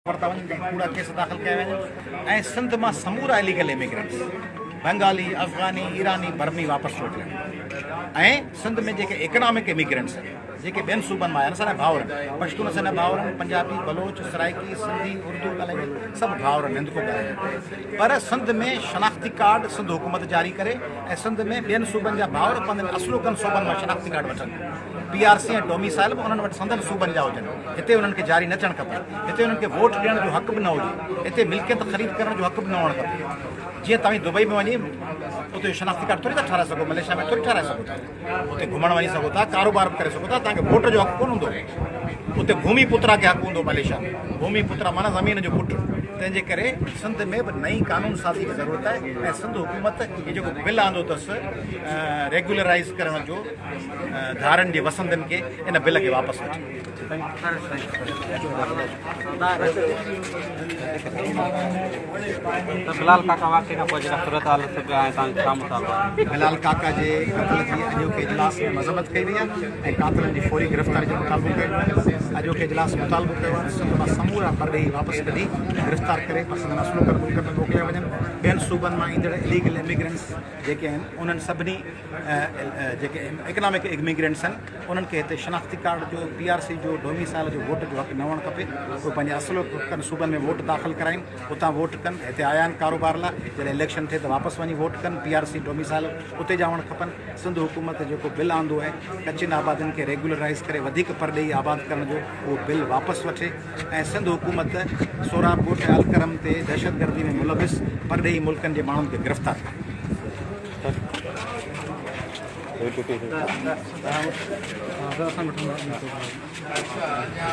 वरता वञनि कूड़ा केस दाख़िल कया वञनि ऐं सिंध मां समूरा इलीगल इमिग्रेंट्स बंगाली अफ़गानी ईरानी बर्मी वापसि छो थियनि ऐं सिंध में जेके इकनॉमिक इमिग्रेंट्स आहिनि जेके ॿियनि सूबनि मां आहिनि असांजा भाउर आहिनि पश्तून असांजा भाउर आहिनि पंजाबी बलोच सराइकी सिंधी उर्दू ॻाल्हाईंदा सभु भाउर आहिनि हिंदको ॻाल्हाईंदा पर सिंध में शनाख़्ती कार्ड सिंध हुकूमत जारी करे ऐं सिंध में ॿियनि सूबनि जा भाउर पंहिंजनि असुलकनि सूबनि मां शनाख़्ती कार्ड वठनि PRC ऐं डोमिसाइल बि उन्हनि वटि संदन सूबनि जा हुजनि हिते उन्हनि खे जारी न थियणु खपे हिते उन्हनि खे वोट ॾियण जो हक़ बि न हुजे हिते मिल्कियत ख़रीद करण जो हक़ बि न हुअणु खपे जीअं तव्हां दुबई में वञी उते शनाख़्ती कार्ड थोरी था ठाराए सघो मलेशिया में थोरी ठाराए सघो था उते घुमणु वञी सघो था कारोबार बि करे सघो था तव्हांखे वोट जो हक़ कोन हूंदो उते भूमि पुत्रा खे हक़ हूंदो मलेशिया में भूमि पुत्रा माना ज़मीन जो पुटु तंहिंजे करे सिंध में बि नई कानून साज़ी जी ज़रूरत आहे ऐं सिंध हुकूमत इहो जेको बिल आंदो अथसि रेगुलराइज़ करण जो धारनि जे वसंदनि खे इन बिल खे वापसि वठे बिलाल काका वाक़ई खां पोइ जेका सूरत हाल छा मुतालबो आहे बिलाल काका जे क़त्ल जी अॼोके इजलास में मज़म्मत कई वई आहे ऐं कातिलनि जी फौरी गिरफ़्तारी जो मुतालबो कयो आहे अॼोके इजलास में मुतालबो कयो आहे सिंध मां समूरा परॾेही वापसि कढी गिरफ़्तार करे पसंदि असुलकनि मुल्क में मोकिलिया वञनि ॿियनि सूबनि मां ईंदड़ इलीगल इमिग्रेंट्स जेके आहिनि उन्हनि सभिनी जेके इकनॉमिक इमिग्रेंट्स आहिनि उन्हनि खे हिते शनाख़्ती कार्ड जो PRC जो डोमिसाइल जो वोट जो हक़ न हुअणु खपे उहे पंहिंजे असुलकनि सूबनि में वोट दाख़िल कराइनि उतां वोट कनि हिते आया आहिनि कारोबार लाइ जॾहिं इलेक्शन थिए त वापसि वञी वोट कनि PRC डोमिसाइल उते जा हुअणु खपनि सिंध हुकूमत जेको बिल आंदो आहे कचिन आबादियुनि खे रेगुलराइज़ करे वधीक परॾेही आबाद करण जो उहो बिल वापसि वठे ऐं सिंध हुकूमत सोराब ॻोठ अलकरम ते दहशतगर्दी में मुलविस परॾेही मुल्कनि जे माण्हुनि खे गिरफ़्तार करे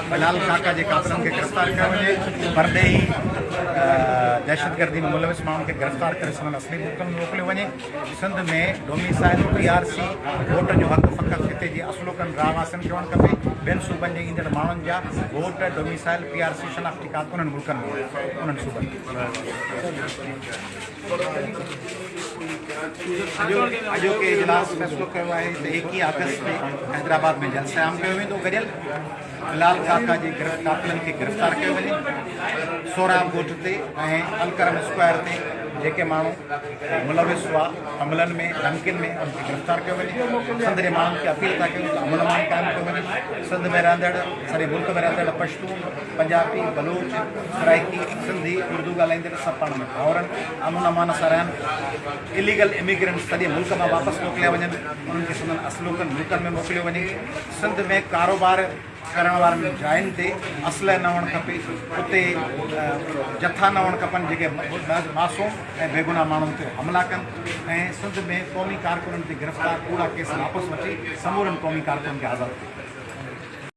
बिलाल काका जे कातिलनि खे गिरफ़्तार कयो वञे परॾेही दहशतगर्दी में मुलविस माण्हुनि खे गिरफ़्तार करे संदन असली मुल्कनि में मोकिलियो वञे सिंध में डोमिसाइल PRC वोट जो हक़ फ़क़ति हिते जी असुलकनि रहवासियुनि खे हुअणु खपे ॿियनि सूबनि जे ईंदड़ माण्हुनि जा वोट डोमिसाइल PRC शनाख़्ती कार्ड उन्हनि मुल्कनि में उन्हनि सूबनि अॼोके इजलास फ़ैसिलो कयो आहे त 21 अगस्त ते हैदराबाद में जलसे आम कयो वेंदो गॾियल बिलाल काका जे कातिलनि खे गिरफ़्तार कयो वञे सोराब ॻोठ ते ऐं अलकरम स्क्वायर ते जेके माण्हू मुलविस हुआ हमलनि में धमकियुनि में उन्हनि खे गिरफ़्तार कयो वञे सिंध जे माण्हुनि खे अपील था कयूं त अमन अमान क़ाइमु कयो वञे सिंध में रहंदड़ सॼे मुल्क में रहंदड़ पश्तून पंजाबी बलोच सराइकी सिंधी उर्दू ॻाल्हाईंदड़ सभु पाण में भाउर आहिनि अमन अमान सां रहनि इलीगल इमिग्रेंट्स सॼे मुल्क मां वापसि मोकिलिया वञनि उन्हनि खे संदन असुलकनि मुल्कनि में मोकिलियो वञे सिंध में कारोबार करण वारनि जायुनि ते असुल न हुअणु खपे उते जथा न हुअणु खपनि जेके मासूम ऐं बेगुनाह माण्हुनि ते हमला कनि ऐं सिंध में क़ौमी कारकुननि ते गिरफ़्तार कूड़ा केस वापसि वठी समूरनि क़ौमी कारकुननि खे आज़ादु कनि